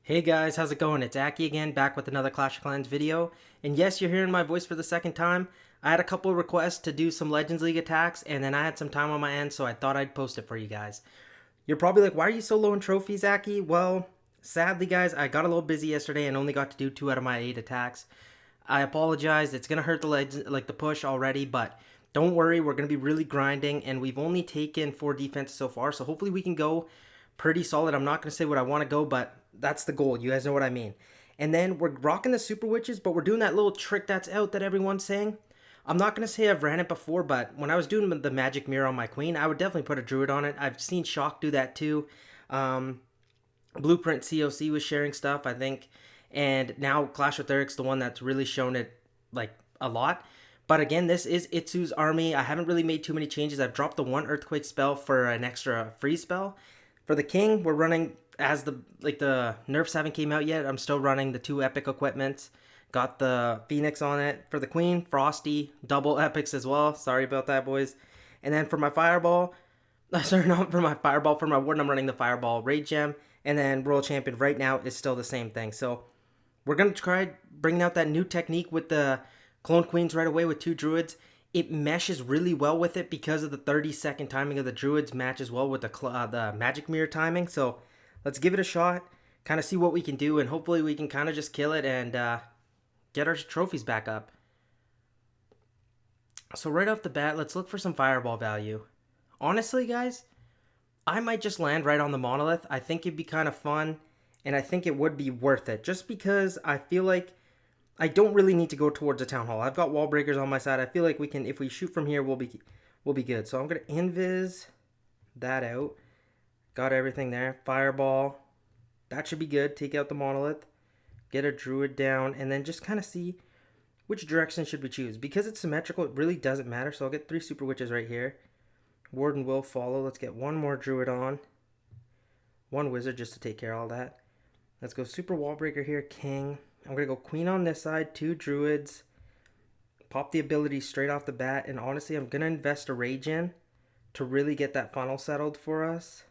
Hey guys, how's it going? It's Aki again, back with another Clash of Clans video. And yes, you're hearing my voice for the second time. I had a couple of requests to do some Legends League attacks, and then I had some time on my end, so I thought I'd post it for you guys. You're probably like, why are you so low in trophies, Aki? Well, sadly guys, I got a little busy yesterday and only got to do 2 out of my 8 attacks. I apologize, it's gonna hurt the push already, but don't worry, we're gonna be really grinding, and we've only taken 4 defenses so far, so hopefully we can go pretty solid. I'm not gonna say what I want to go, but that's the goal. You guys know what I mean. And then we're rocking the super witches, but we're doing that little trick that's out that everyone's saying. I'm not gonna say I've ran it before, but when I was doing the magic mirror on my queen, I would definitely put a druid on it. I've seen Shock do that too. Blueprint COC was sharing stuff, I think, and now Clash with Eric's the one that's really shown it like a lot. But again, this is iTzu's army. I haven't really made too many changes. I've dropped the 1 earthquake spell for an extra freeze spell. For the king, we're running as the nerfs haven't came out yet. I'm still running the 2 epic equipments. Got the Phoenix on it. For the queen, Frosty, double epics as well. Sorry about that, boys. And then for my fireball, sorry, not for my fireball, for my warden, I'm running the fireball Raid Gem. And then Royal Champion right now is still the same thing. So we're going to try bringing out that new technique with the Clone Queens right away with 2 druids. It meshes really well with it because of the 30-second timing of the druids matches well with the magic mirror timing. So let's give it a shot, kind of see what we can do, and hopefully we can kind of just kill it and get our trophies back up. So right off the bat, let's look for some fireball value. Honestly, guys, I might just land right on the monolith. I think it'd be kind of fun, and I think it would be worth it, just because I feel like I don't really need to go towards a town hall. I've got wall breakers on my side. I feel like we can, if we shoot from here, we'll be good. So I'm gonna invis that out. Got everything there. Fireball. That should be good. Take out the monolith. Get a druid down, and then just kind of see which direction should we choose. Because it's symmetrical, it really doesn't matter. So I'll get 3 super witches right here. Warden will follow. Let's get 1 more druid on. 1 wizard just to take care of all that. Let's go super wall breaker here. King. I'm going to go queen on this side, 2 druids, pop the ability straight off the bat, and honestly, I'm going to invest a rage in to really get that funnel settled for us.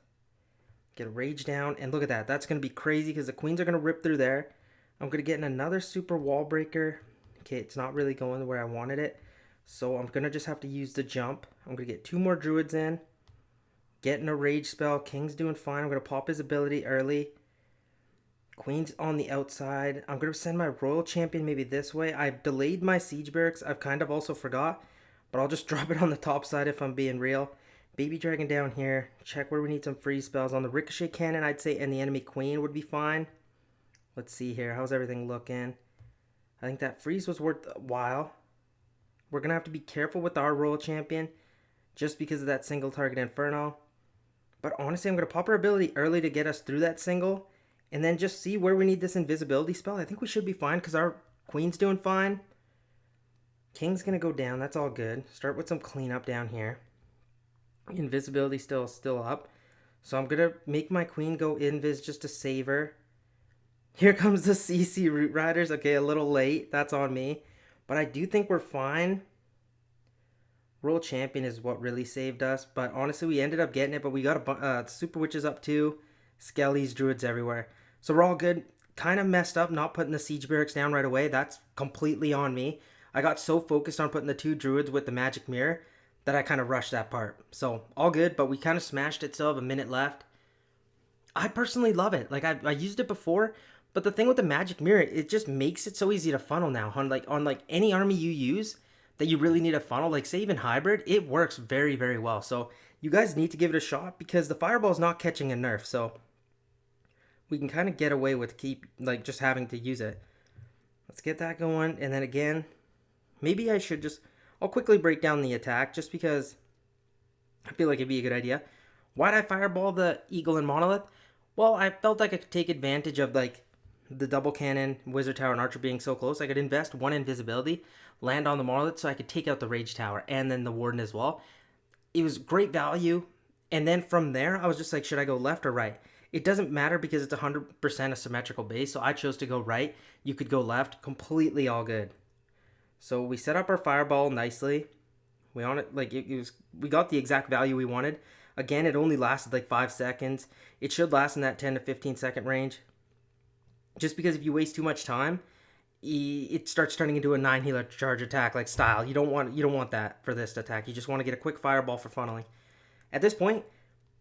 Get a rage down, and look at that. That's going to be crazy because the queens are going to rip through there. I'm going to get in another super wall breaker. Okay, it's not really going where I wanted it, so I'm going to just have to use the jump. I'm going to get 2 more druids in, getting a rage spell. King's doing fine. I'm going to pop his ability early. Queen's on the outside. I'm going to send my Royal Champion maybe this way. I've delayed my Siege Barracks. I've kind of also forgot. But I'll just drop it on the top side if I'm being real. Baby Dragon down here. Check where we need some freeze spells. On the Ricochet Cannon, I'd say, and the enemy Queen would be fine. Let's see here. How's everything looking? I think that freeze was worth a while. We're going to have to be careful with our Royal Champion. Just because of that single target Inferno. But honestly, I'm going to pop our ability early to get us through that single. And then just see where we need this invisibility spell. I think we should be fine because our queen's doing fine. King's going to go down. That's all good. Start with some cleanup down here. Invisibility still up. So I'm going to make my queen go invis just to save her. Here comes the CC Root Riders. Okay, a little late. That's on me. But I do think we're fine. Royal Champion is what really saved us. But honestly, we ended up getting it. But we got a Super Witches up too. Skellies, druids everywhere. So we're all good. Kind of messed up not putting the siege barracks down right away. That's completely on me. I got so focused on putting the 2 druids with the magic mirror that I kind of rushed that part. So all good, but we kind of smashed it. Still have a minute left. I personally love it. Like I used it before, but the thing with the magic mirror, it just makes it so easy to funnel now. On any army you use that you really need a funnel, like say even hybrid, it works very, very well. So you guys need to give it a shot because the fireball is not catching a nerf. So we can kind of get away with just having to use it. Let's get that going. And then again, maybe I'll quickly break down the attack just because I feel like it'd be a good idea. Why'd I fireball the Eagle and Monolith? Well, I felt like I could take advantage of the double cannon, Wizard Tower, and Archer being so close. I could invest 1 invisibility, land on the Monolith so I could take out the Rage Tower and then the Warden as well. It was great value. And then from there, I was just like, should I go left or right? It doesn't matter because it's 100% a symmetrical base, so I chose to go right. You could go left, completely all good. So we set up our fireball nicely. We got the exact value we wanted. Again, it only lasted like 5 seconds. It should last in that 10 to 15 second range. just because if you waste too much time, it starts turning into a 9 healer charge attack like style. You don't want that for this attack. You just want to get a quick fireball for funneling. At this point,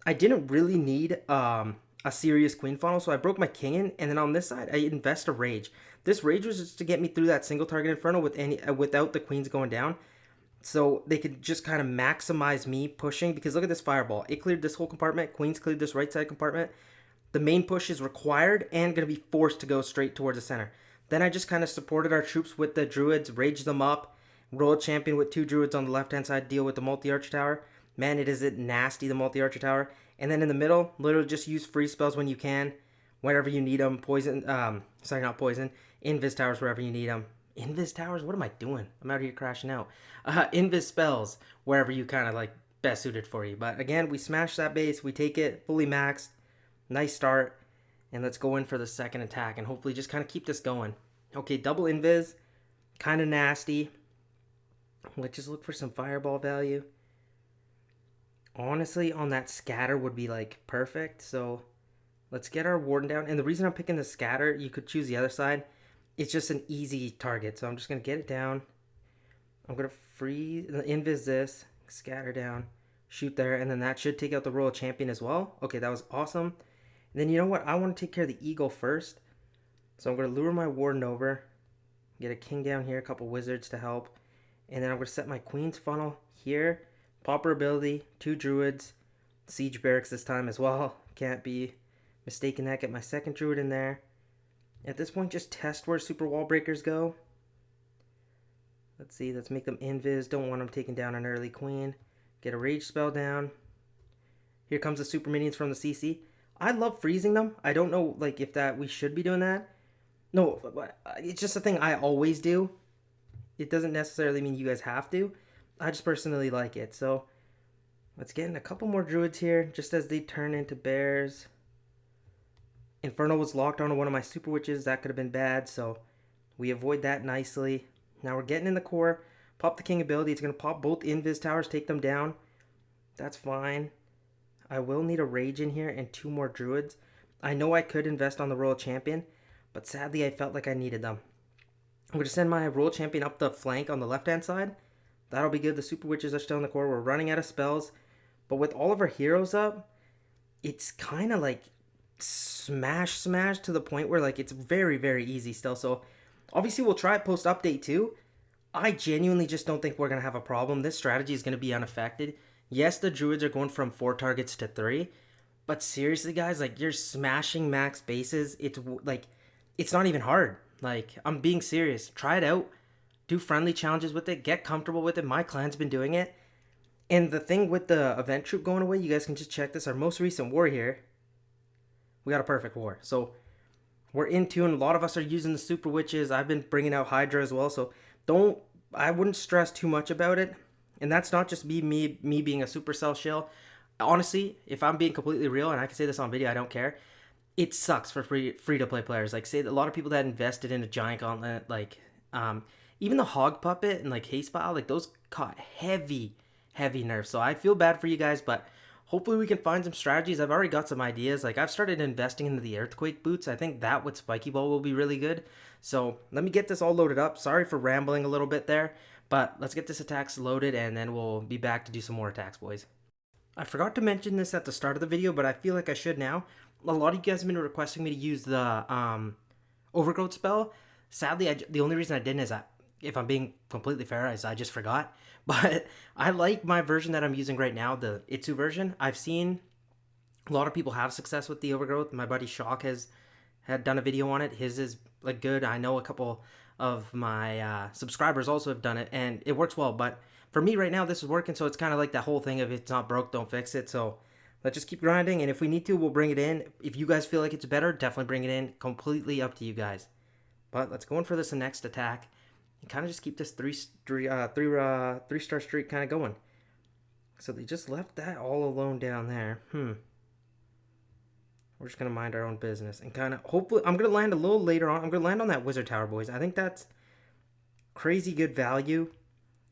I didn't really need a serious queen funnel, so I broke my king in, and then on this side, I invest a rage. This rage was just to get me through that single target inferno without the queens going down, so they could just kind of maximize me pushing. Because look at this fireball; it cleared this whole compartment. Queens cleared this right side compartment. The main push is required and going to be forced to go straight towards the center. Then I just kind of supported our troops with the druids, raged them up, rolled champion with 2 druids on the left hand side, deal with the multi-archer tower. Man, it is nasty, the multi-archer tower. And then in the middle, literally just use free spells when you can, wherever you need them. Poison, sorry, not poison. Invis towers wherever you need them. Invis towers? What am I doing? I'm out here crashing out. Invis spells wherever you kind of like best suited for you. But again, we smash that base. We take it fully maxed. Nice start. And let's go in for the second attack and hopefully just kind of keep this going. Okay, double invis. Kind of nasty. Let's just look for some fireball value. Honestly, on that scatter would be like perfect. So let's get our warden down. And the reason I'm picking the scatter, you could choose the other side. It's just an easy target. So I'm just going to get it down. I'm going to freeze, invis this, scatter down, shoot there. And then that should take out the royal champion as well. Okay, that was awesome. And then you know what? I want to take care of the eagle first. So I'm going to lure my warden over. Get a king down here, a couple wizards to help. And then I'm going to set my queen's funnel here. Popper ability, 2 druids. Siege barracks this time as well. Can't be mistaken that. Get my second druid in there. At this point, just test where super wall breakers go. Let's see. Let's make them invis. Don't want them taking down an early queen. Get a rage spell down. Here comes the super minions from the CC. I love freezing them. I don't know like if that we should be doing that. No, it's just a thing I always do. It doesn't necessarily mean you guys have to. I just personally like it. So let's get in a couple more druids here just as they turn into bears. Inferno was locked onto one of my super witches. That could have been bad, so we avoid that nicely. Now we're getting in the core. Pop the king ability. It's going to pop both invis towers, take them down. That's fine. I will need a rage in here and 2 more druids. I know I could invest on the royal champion, but sadly I felt like I needed them. I'm going to send my royal champion up the flank on the left-hand side. That'll be good. The super witches are still in the core. We're running out of spells. But with all of our heroes up, it's kind of like smash to the point where like it's very, very easy still. So obviously we'll try it post-update too. I genuinely just don't think we're going to have a problem. This strategy is going to be unaffected. Yes, the druids are going from 4 targets to 3. But seriously, guys, like you're smashing max bases. It's like, it's not even hard. Like, I'm being serious. Try it out. Do friendly challenges with it. Get comfortable with it. My clan's been doing it. And the thing with the event troop going away, you guys can just check this. Our most recent war here, we got a perfect war. So we're in tune. A lot of us are using the super witches. I've been bringing out Hydra as well. So I wouldn't stress too much about it. And that's not just me being a Supercell shill. Honestly, if I'm being completely real, and I can say this on video, I don't care. It sucks for free to play players. Like, say a lot of people that invested in a giant gauntlet, like even the hog puppet and like haste file, like those caught heavy nerfs. So I feel bad for you guys, but hopefully we can find some strategies. I've already got some ideas. Like, I've started investing into the earthquake boots. I think that with spiky ball will be really good. So let me get this all loaded up. Sorry for rambling a little bit there, but let's get this attacks loaded and then we'll be back to do some more attacks, boys. I forgot to mention this at the start of the video, but I feel like I should now. A lot of you guys have been requesting me to use the overgrowth spell. Sadly, the only reason I didn't is if I'm being completely fair, is I just forgot. But I like my version that I'm using right now, the iTzu version. I've seen a lot of people have success with the overgrowth. My buddy Shock had done a video on it. His is like good. I know a couple of my subscribers also have done it, and it works well. But for me right now, this is working, so it's kind of like that whole thing of it's not broke, don't fix it. So let's just keep grinding, and if we need to, we'll bring it in. If you guys feel like it's better, definitely bring it in. Completely up to you guys. But let's go in for this next attack and kind of just keep this three-star streak kind of going. So they just left that all alone down there. We're just going to mind our own business and kind of hopefully I'm going to land a little later on. I'm going to land on that wizard tower, boys. I think that's crazy good value.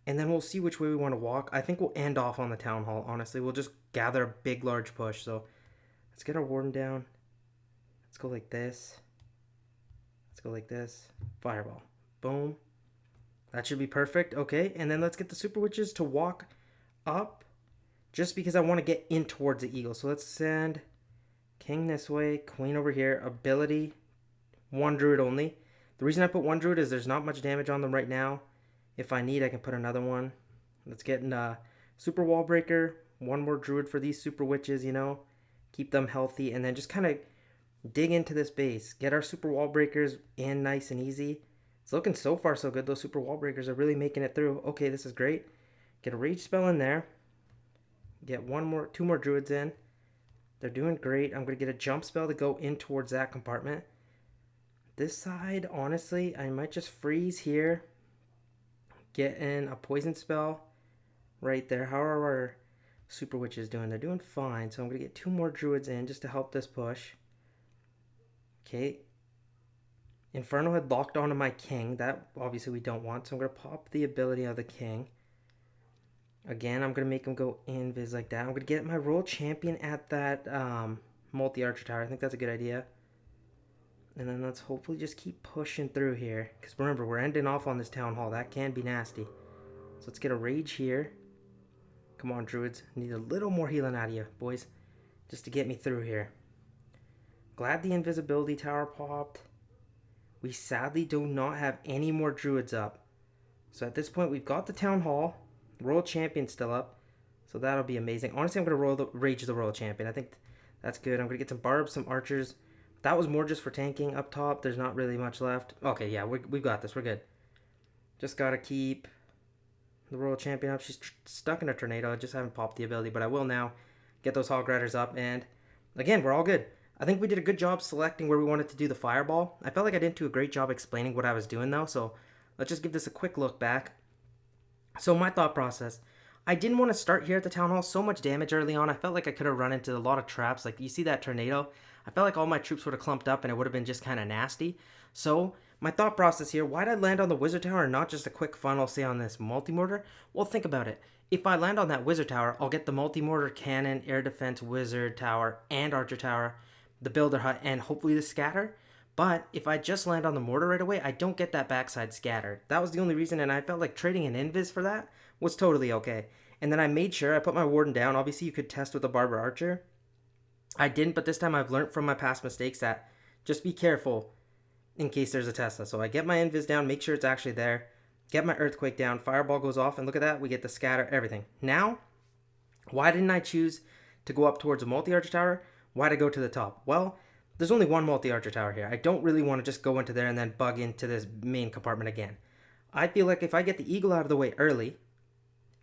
And then we'll see which way we want to walk. I think we'll end off on the town hall, honestly. We'll just gather a big, large push. So let's get our warden down. Let's go like this. go like this. Fireball. Boom. That should be perfect. Okay, and then let's get the Super Witches to walk up just because I want to get in towards the eagle. So let's send king this way, queen over here, ability, one druid only. The reason I put one druid is there's not much damage on them right now. If I need, I can put another one. Let's get in a super wall breaker, one more druid for these Super Witches, keep them healthy, and then just kind of dig into this base. Get our super wall breakers in nice and easy. It's looking so far so good. Those super wall breakers are really making it through. Okay, this is great. Get a rage spell in there. Get two more druids in. They're doing great. I'm going to get a jump spell to go in towards that compartment. This side, honestly, I might just freeze here. Get in a poison spell right there. How are our Super Witches doing? They're doing fine. So I'm going to get two more druids in just to help this push. Okay. Inferno had locked onto my king. That obviously we don't want. So I'm going to pop the ability of the king. Again, I'm going to make him go invis like that. I'm going to get my royal champion at that multi-archer tower. I think that's a good idea. And then let's hopefully just keep pushing through here. Because remember, we're ending off on this town hall. That can be nasty. So let's get a rage here. Come on, druids. Need a little more healing out of you, boys. Just to get me through here. Glad the invisibility tower popped. We sadly do not have any more druids up. So at this point, we've got the town hall. Royal champion still up. So that'll be amazing. Honestly, I'm going to rage the royal champion. I think that's good. I'm going to get some barbs, some archers. That was more just for tanking up top. There's not really much left. Okay, yeah, we've got this. We're good. Just got to keep the royal champion up. She's stuck in a tornado. I just haven't popped the ability, but I will now get those hog riders up. And again, we're all good. I think we did a good job selecting where we wanted to do the fireball. I felt like I didn't do a great job explaining what I was doing, though. So let's just give this a quick look back. So my thought process. I didn't want to start here at the town hall. So much damage early on. I felt like I could have run into a lot of traps. Like, you see that tornado? I felt like all my troops would have clumped up and it would have been just kind of nasty. So my thought process here, why did I land on the wizard tower and not just a quick funnel, say, on this multi-mortar? Well, think about it. If I land on that wizard tower, I'll get the multi-mortar, cannon, air defense, wizard tower, and archer tower, the builder hut, and hopefully the scatter. But if I just land on the mortar right away, I don't get that backside scatter. That was the only reason, and I felt like trading an invis for that was totally okay. And then I made sure I put my warden down. Obviously, you could test with a barber archer. I didn't, but this time I've learned from my past mistakes that just be careful in case there's a Tesla. So I get my invis down, make sure it's actually there, get my earthquake down, fireball goes off, and look at that, we get the scatter, everything. Now, why didn't I choose to go up towards a multi-archer tower? Why did I go to the top? Well, there's only one multi-archer tower here. I don't really want to just go into there and then bug into this main compartment again. I feel like if I get the eagle out of the way early,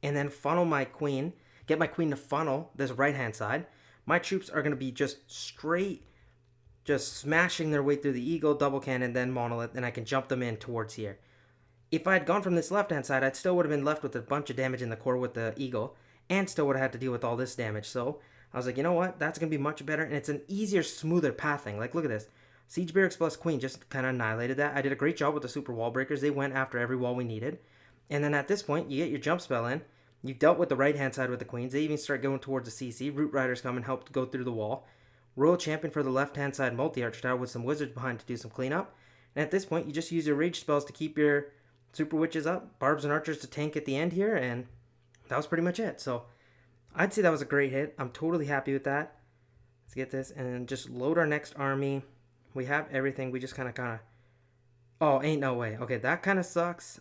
and then funnel my queen, get my queen to funnel this right-hand side, my troops are going to be just straight, just smashing their way through the eagle, double cannon, then monolith, and I can jump them in towards here. If I had gone from this left-hand side, I still would have been left with a bunch of damage in the core with the eagle, and still would have had to deal with all this damage. So I was like, you know what? That's going to be much better, and it's an easier, smoother pathing. Like, look at this. Siege Barracks plus Queen just kind of annihilated that. I did a great job with the super wall breakers. They went after every wall we needed. And then at this point, you get your jump spell in. You've dealt with the right-hand side with the queens. They even start going towards the CC. Root Riders come and help go through the wall. Royal Champion for the left-hand side multi-archer tower with some wizards behind to do some cleanup. And at this point, you just use your rage spells to keep your super witches up. Barbs and archers to tank at the end here. And that was pretty much it. So I'd say that was a great hit. I'm totally happy with that. Let's get this and just load our next army. We have everything. We just kind of... Oh, ain't no way. Okay, that kind of sucks.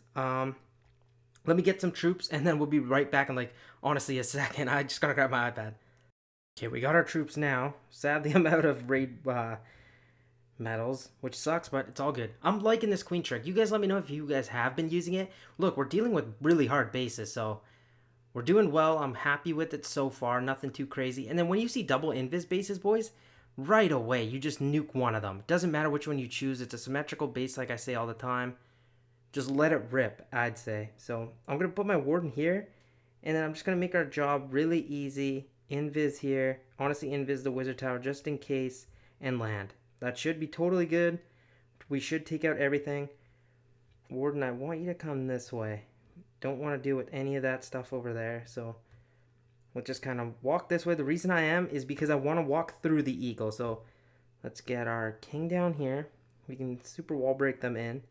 Let me get some troops, and then we'll be right back in, like, honestly, a second. I just gotta grab my iPad. Okay, we got our troops now. Sadly, I'm out of raid medals, which sucks, but it's all good. I'm liking this queen trick. You guys let me know if you guys have been using it. Look, we're dealing with really hard bases, so we're doing well. I'm happy with it so far. Nothing too crazy. And then when you see double invis bases, boys, right away, you just nuke one of them. Doesn't matter which one you choose. It's a symmetrical base, like I say all the time. Just let it rip, I'd say. So I'm going to put my warden here, and then I'm just going to make our job really easy. Invis here. Honestly, invis the wizard tower just in case, and land. That should be totally good. We should take out everything. Warden, I want you to come this way. Don't want to deal with any of that stuff over there, so we'll just kind of walk this way. The reason I am is because I want to walk through the eagle. So let's get our king down here. We can super wall break them in.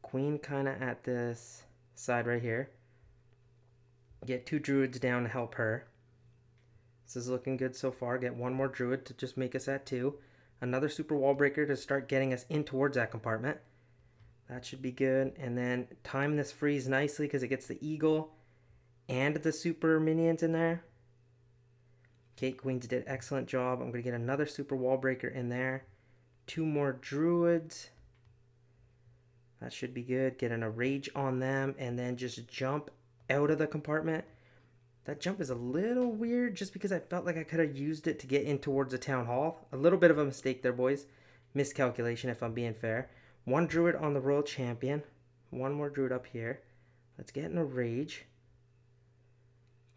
Queen kind of at this side right here. Get 2 druids down to help her. This is looking good so far. Get 1 more druid to just make us at 2. Another super wall breaker to start getting us in towards that compartment. That should be good. And then time this freeze nicely because it gets the eagle and the super minions in there. Okay, Queens did an excellent job. I'm going to get another super wall breaker in there. 2 more druids. That should be good. Getting a rage on them and then just jump out of the compartment. That jump is a little weird just because I felt like I could have used it to get in towards the town hall. A little bit of a mistake there, boys. Miscalculation if I'm being fair. 1 druid on the royal champion. 1 more druid up here. Let's get in a rage.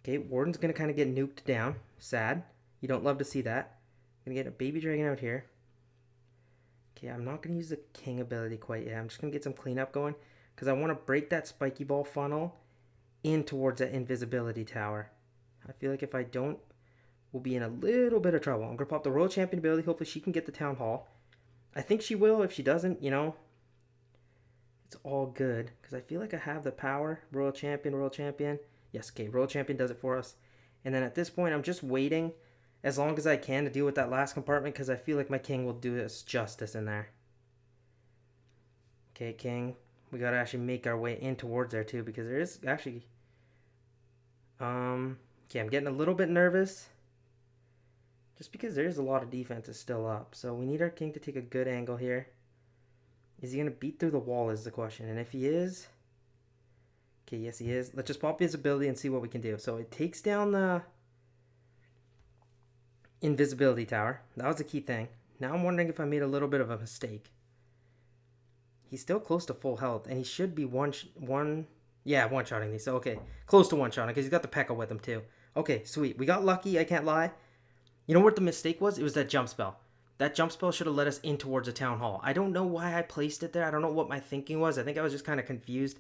Okay, Warden's going to kind of get nuked down. Sad. You don't love to see that. Going to get a baby dragon out here. Okay, I'm not going to use the king ability quite yet. I'm just going to get some cleanup going because I want to break that spiky ball funnel in towards that invisibility tower. I feel like if I don't, we'll be in a little bit of trouble. I'm going to pop the royal champion ability. Hopefully she can get the town hall. I think she will. If she doesn't, you know, it's all good because I feel like I have the power. Royal champion, royal champion. Yes, okay, royal champion does it for us. And then at this point, I'm just waiting as long as I can to deal with that last compartment because I feel like my king will do us justice in there. Okay, king. We got to actually make our way in towards there too because there is actually... Okay, I'm getting a little bit nervous just because there's a lot of defenses still up. So we need our king to take a good angle here. Is he going to beat through the wall is the question. And if he is... Okay, yes he is. Let's just pop his ability and see what we can do. So it takes down the invisibility tower. That was the key thing. Now I'm wondering if I made a little bit of a mistake. He's still close to full health, and he should be one-shotting these. So, okay, close to one-shotting, because he's got the P.E.K.K.A. with him, too. Okay, sweet. We got lucky, I can't lie. You know what the mistake was? It was that jump spell. That jump spell should have led us in towards the town hall. I don't know why I placed it there. I don't know what my thinking was. I think I was just kind of confused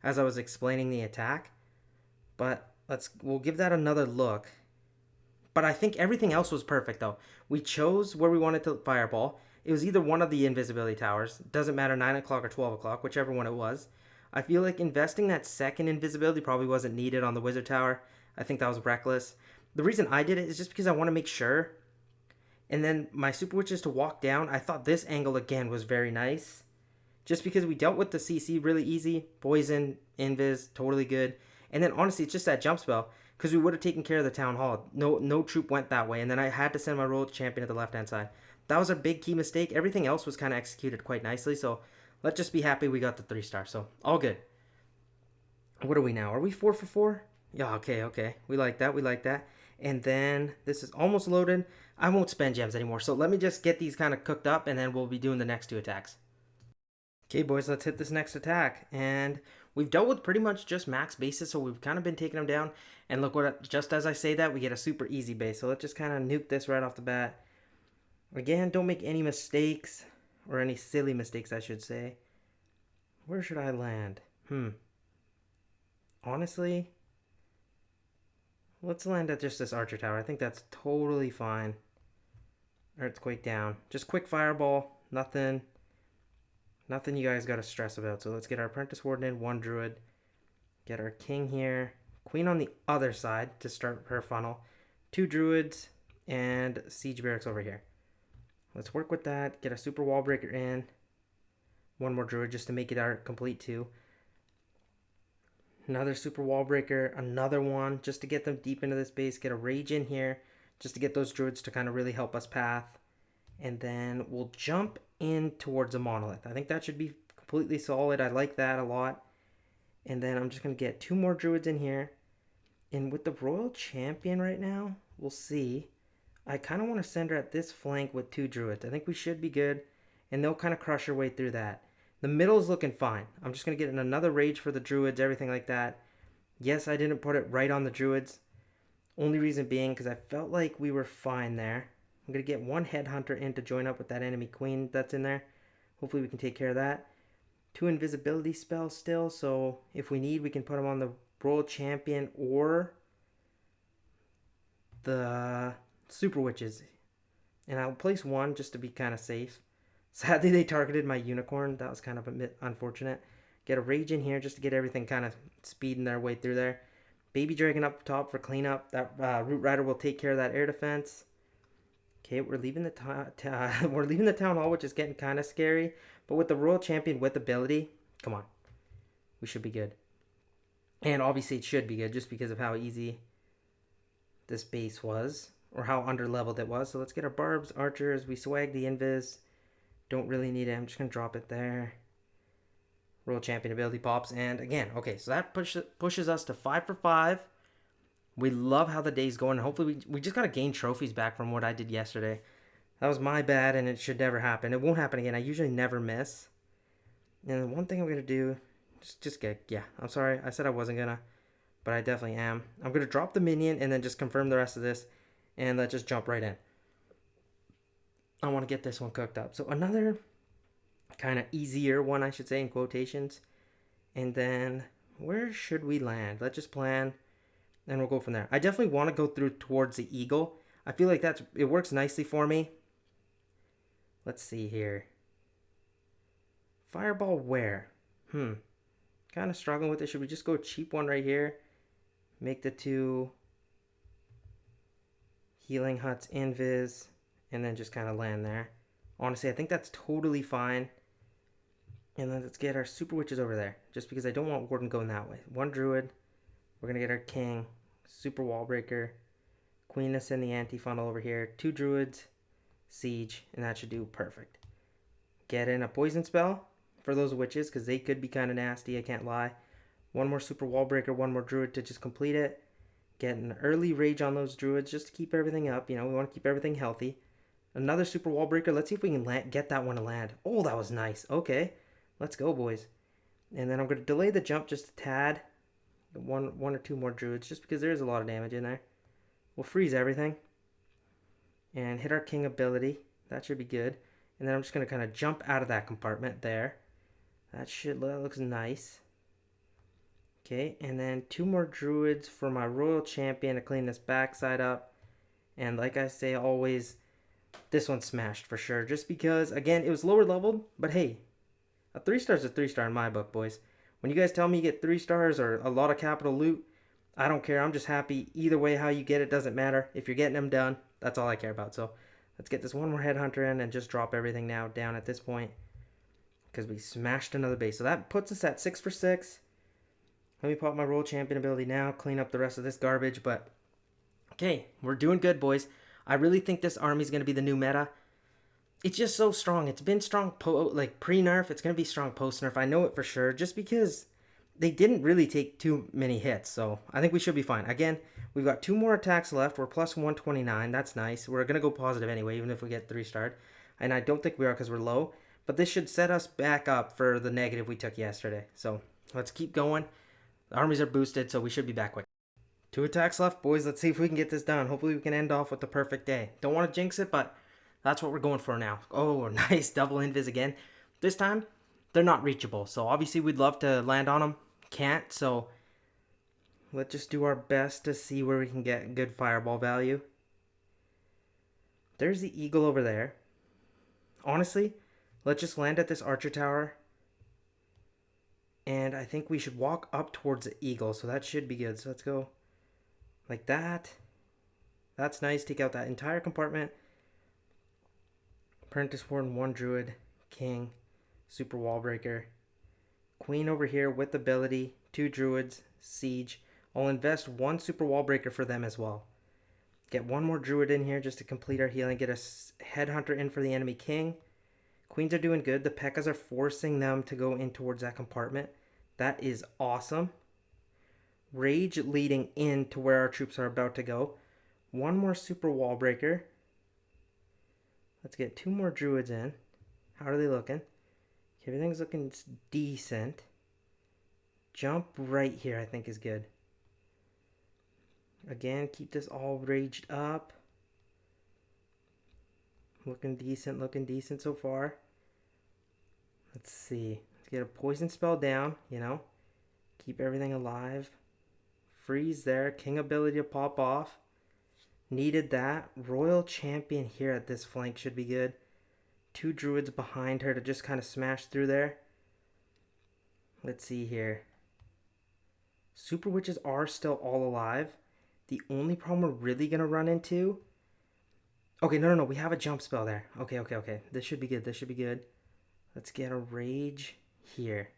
as I was explaining the attack. But we'll give that another look. But I think everything else was perfect, though. We chose where we wanted to fireball. It was either one of the invisibility towers. Doesn't matter, 9 o'clock or 12 o'clock, whichever one it was. I feel like investing that second invisibility probably wasn't needed on the wizard tower. I think that was reckless. The reason I did it is just because I want to make sure. And then my super witches to walk down. I thought this angle again was very nice. Just because we dealt with the CC really easy. Poison, invis, totally good. And then honestly, it's just that jump spell. Because we would have taken care of the town hall. No troop went that way. And then I had to send my royal champion to the left-hand side. That was a big key mistake. Everything else was kind of executed quite nicely. So let's just be happy we got the 3-star. So all good. What are we now? Are we 4 for 4? Yeah, okay. We like that. And then this is almost loaded. I won't spend gems anymore. So let me just get these kind of cooked up and then we'll be doing the next 2 attacks. Okay, boys, let's hit this next attack. And we've dealt with pretty much just max bases, so we've kind of been taking them down. And look what, just as I say that, we get a super easy base. So let's just kind of nuke this right off the bat. Again, don't make any mistakes, or any silly mistakes, I should say. Where should I land? Honestly, let's land at just this archer tower. I think that's totally fine. Earthquake down. Just quick fireball. Nothing you guys got to stress about. So let's get our apprentice warden in, 1 druid. Get our king here. Queen on the other side to start her funnel. 2 druids and siege barracks over here. Let's work with that. Get a super wall breaker in. 1 more druid just to make it our complete 2. Another super wall breaker. Another one just to get them deep into this base. Get a rage in here just to get those druids to kind of really help us path. And then we'll jump in towards a monolith. I think that should be completely solid. I like that a lot. And then I'm just going to get 2 more druids in here. And with the royal champion right now, we'll see. I kind of want to send her at this flank with 2 druids. I think we should be good. And they'll kind of crush her way through that. The middle is looking fine. I'm just going to get in another rage for the druids, everything like that. Yes, I didn't put it right on the druids. Only reason being because I felt like we were fine there. I'm going to get 1 headhunter in to join up with that enemy queen that's in there. Hopefully we can take care of that. 2 invisibility spells still. So if we need, we can put them on the royal champion or the super witches. And I'll place 1 just to be kind of safe. Sadly, they targeted my unicorn. That was kind of a bit unfortunate. Get a rage in here just to get everything kind of speeding their way through there. Baby dragon up top for cleanup. That root rider will take care of that air defense. Okay, we're leaving the we're leaving the town hall, which is getting kind of scary. But with the royal champion with ability, come on, we should be good. And obviously, it should be good just because of how easy this base was, or how under leveled it was. So let's get our barbs, archers. We swag the invis. Don't really need it. I'm just gonna drop it there. Royal champion ability pops, and again, okay, so that pushes us to 5 for 5. We love how the day's going. Hopefully, we just gotta gain trophies back from what I did yesterday. That was my bad, and it should never happen. It won't happen again. I usually never miss. And the one thing I'm gonna do, just get, yeah. I'm sorry, I said I wasn't gonna, but I definitely am. I'm gonna drop the minion and then just confirm the rest of this, and let's just jump right in. I want to get this one cooked up. So another kind of easier one, I should say, in quotations. And then where should we land? Let's just plan, and we'll go from there. I definitely want to go through towards the eagle. I feel like it works nicely for me. Let's see here. Fireball where? Kind of struggling with it. Should we just go cheap one right here? Make the 2 healing huts invis, and then just kind of land there. Honestly, I think that's totally fine. And then let's get our super witches over there, just because I don't want Warden going that way. 1 druid. We're going to get our king, super wall breaker, queeness in the anti-funnel over here, 2 druids, siege, and that should do perfect. Get in a poison spell for those witches, because they could be kind of nasty, I can't lie. 1 more super wall breaker, 1 more druid to just complete it. Get an early rage on those druids just to keep everything up. You know, we want to keep everything healthy. Another super wall breaker. Let's see if we can get that one to land. Oh, that was nice. Okay, let's go, boys. And then I'm going to delay the jump just a tad. One or 2 more druids, just because there is a lot of damage in there. We'll freeze everything. And hit our king ability. That should be good. And then I'm just going to kind of jump out of that compartment there. That looks nice. Okay, and then 2 more druids for my royal champion to clean this backside up. And like I say always, this one smashed for sure. Just because, again, it was lower leveled. But hey, a 3-star is a 3-star in my book, boys. When you guys tell me you get 3 stars or a lot of capital loot, I don't care. I'm just happy. Either way, how you get it doesn't matter. If you're getting them done, that's all I care about. So let's get this 1 more headhunter in and just drop everything now down at this point, because we smashed another base. So that puts us at 6 for 6. Let me pop my royal champion ability now, clean up the rest of this garbage. But okay, we're doing good, boys. I really think this army is going to be the new meta. It's just so strong. It's been strong pre-nerf. It's going to be strong post-nerf. I know it for sure, just because they didn't really take too many hits. So I think we should be fine. Again, we've got 2 more attacks left. We're plus 129. That's nice. We're going to go positive anyway, even if we get 3-starred. And I don't think we are, because we're low. But this should set us back up for the negative we took yesterday. So let's keep going. The armies are boosted, so we should be back quick. 2 attacks left, boys. Let's see if we can get this done. Hopefully we can end off with the perfect day. Don't want to jinx it, but that's what we're going for now. Oh, nice. Double invis again. This time, they're not reachable. So obviously we'd love to land on them. Can't, so let's just do our best to see where we can get good fireball value. There's the eagle over there. Honestly, let's just land at this archer tower. And I think we should walk up towards the eagle, so that should be good. So let's go like that. That's nice. Take out that entire compartment. Apprentice Warden, 1 druid, king, super wall breaker, queen over here with ability, 2 druids, siege. I'll invest 1 super wall breaker for them as well. Get 1 more druid in here just to complete our healing. Get a headhunter in for the enemy king. Queens are doing good. The P.E.K.K.A.s are forcing them to go in towards that compartment. That is awesome. Rage leading in to where our troops are about to go. 1 more super wall breaker. Let's get 2 more druids in. How are they looking? Everything's looking decent. Jump right here, I think, is good. Again, keep this all raged up. Looking decent so far. Let's see. Let's get a poison spell down, you know. Keep everything alive. Freeze there. King ability to pop off. Needed that. Royal champion here at this flank should be good. 2 druids behind her to just kind of smash through there. Let's see here. Super witches are still all alive. The only problem we're really going to run into... Okay, no. We have a jump spell there. Okay. This should be good. Let's get a rage here.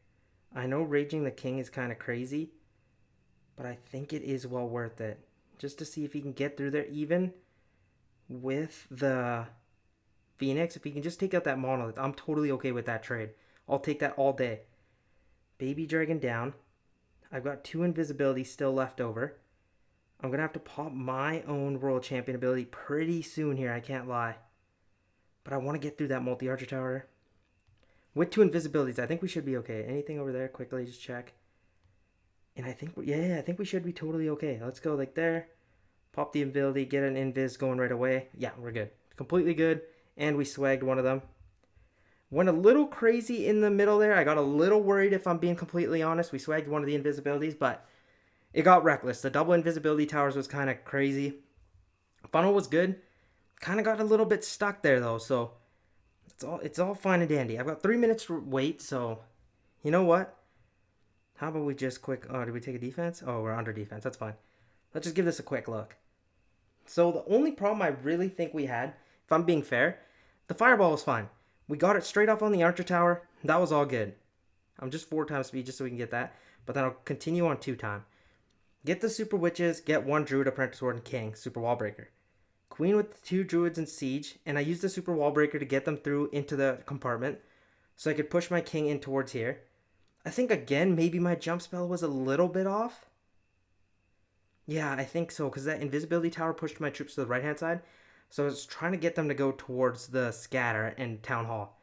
I know raging the king is kind of crazy, but I think it is well worth it. Just to see if he can get through there even with the Phoenix. If he can just take out that monolith, I'm totally okay with that trade. I'll take that all day. Baby dragon down. I've got 2 invisibility still left over. I'm going to have to pop my own Royal Champion ability pretty soon here, I can't lie. But I want to get through that multi-archer tower. With 2 invisibilities, I think we should be okay. Anything over there, quickly just check. And I think, I think we should be totally okay. Let's go like there. Pop the ability, get an invis going right away. Yeah, we're good. Completely good. And we swagged one of them. Went a little crazy in the middle there. I got a little worried, if I'm being completely honest. We swagged one of the invisibilities, but it got reckless. The double invisibility towers was kind of crazy. Funnel was good. Kind of got a little bit stuck there, though, so it's all fine and dandy. I've got 3 minutes to wait, so you know what? How about we just quick... Oh, did we take a defense? Oh, we're under defense. That's fine. Let's just give this a quick look. So the only problem I really think we had, if I'm being fair, the fireball was fine. We got it straight off on the archer tower. That was all good. I'm just 4 times speed just so we can get that. But then I'll continue on 2 time. Get the super witches, get 1 druid, apprentice ward, and king, super wall breaker. Queen with the 2 druids and siege, and I used the super wall breaker to get them through into the compartment so I could push my king in towards here. I think again maybe my jump spell was a little bit off. Yeah, I think so, because that invisibility tower pushed my troops to the right hand side. So I was trying to get them to go towards the scatter and town hall.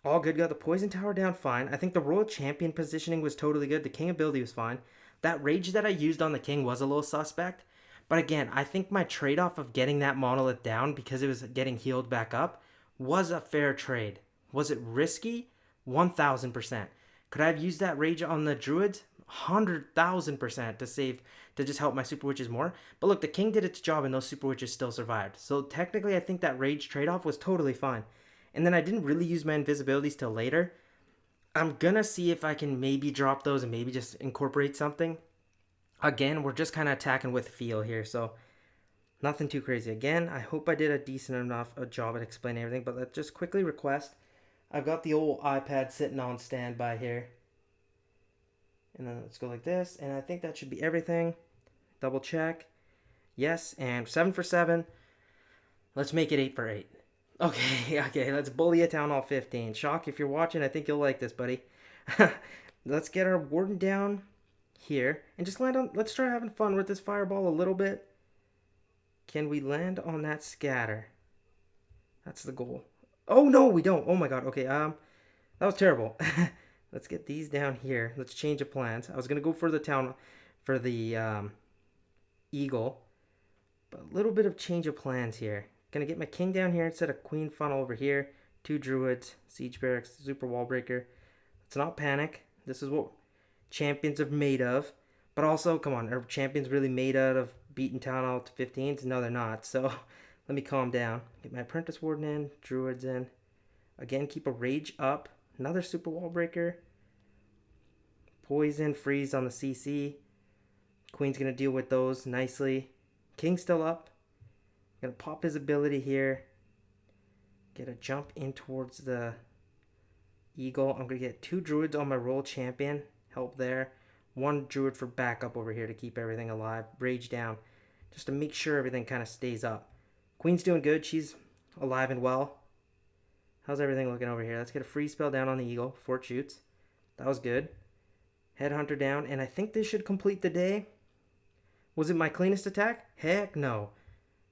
All good. Got the poison tower down fine. I think the royal champion positioning was totally good. The king ability was fine. That rage that I used on the king was a little suspect. But again, I think my trade-off of getting that monolith down because it was getting healed back up was a fair trade. Was it risky? 1,000%. Could I have used that rage on the druids? 100,000% to just help my super witches more. But look, the king did its job and those super witches still survived. So technically, I think that rage trade-off was totally fine. And then I didn't really use my invisibilities till later. I'm gonna see if I can maybe drop those and maybe just incorporate something. Again, we're just kind of attacking with feel here, so nothing too crazy. Again, I hope I did a decent enough job at explaining everything, but let's just quickly request. I've got the old iPad sitting on standby here. And then let's go like this, and I think that should be everything. Double check. Yes, and 7 for 7. Let's make it 8 for 8. Okay, let's bully a Town Hall 15. Shock, if you're watching, I think you'll like this, buddy. Let's get our warden down here and just land on... Let's try having fun with this fireball a little bit. Can we land on that scatter? That's the goal. Oh, no, we don't. Oh, my God. Okay, that was terrible. Let's get these down here. Let's change of plans. I was going to go for the town... For the eagle. But a little bit of change of plans here. Gonna get my king down here instead of queen funnel over here. 2 druids, siege barracks, super wall breaker. Let's not panic. This is what champions are made of. But also, come on, are champions really made out of beating town hall to 15s? No, they're not. So let me calm down. Get my apprentice warden in, druids in. Again, keep a rage up. Another super wall breaker. Poison, freeze on the CC. Queen's gonna deal with those nicely. King's still up. Gonna pop his ability here. Get a jump in towards the eagle. I'm gonna get 2 druids on my royal champion. Help there. 1 druid for backup over here to keep everything alive. Rage down. Just to make sure everything kind of stays up. Queen's doing good. She's alive and well. How's everything looking over here? Let's get a free spell down on the eagle before it shoots. That was good. Headhunter down. And I think this should complete the day. Was it my cleanest attack? Heck no.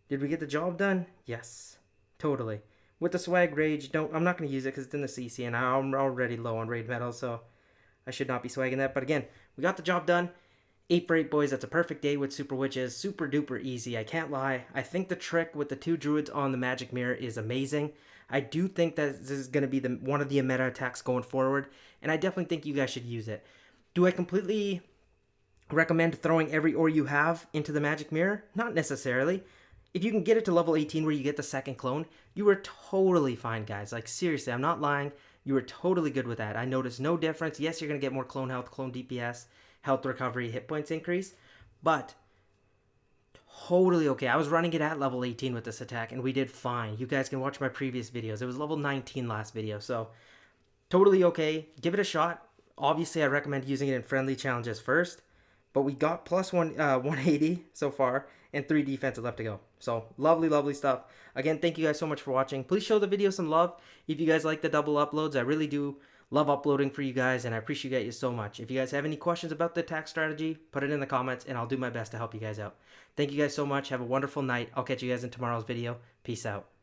Did we get the job done? Yes. Totally. With the swag rage, I'm not going to use it because it's in the CC and I'm already low on raid metal, so I should not be swagging that. But again, we got the job done. 8 for 8, boys. That's a perfect day with super witches. Super duper easy. I can't lie. I think the trick with the 2 druids on the magic mirror is amazing. I do think that this is going to be one of the meta attacks going forward, and I definitely think you guys should use it. Do I completely recommend throwing every ore you have into the magic mirror? Not necessarily. if you can get it to level 18 where you get the second clone, you were totally fine, guys. Like, seriously, I'm not lying. You were totally good with that. I noticed no difference. Yes, you're going to get more clone health, clone DPS, health recovery, hit points increase, but totally okay. I was running it at level 18 with this attack, and we did fine. You guys can watch my previous videos. It was level 19 last video, so totally okay. Give it a shot. Obviously, I recommend using it in friendly challenges first, but we got plus 180 so far, and 3 defensive left to go. So, lovely, lovely stuff. Again, thank you guys so much for watching. Please show the video some love. If you guys like the double uploads, I really do love uploading for you guys, and I appreciate you so much. If you guys have any questions about the attack strategy, put it in the comments, and I'll do my best to help you guys out. Thank you guys so much. Have a wonderful night. I'll catch you guys in tomorrow's video. Peace out.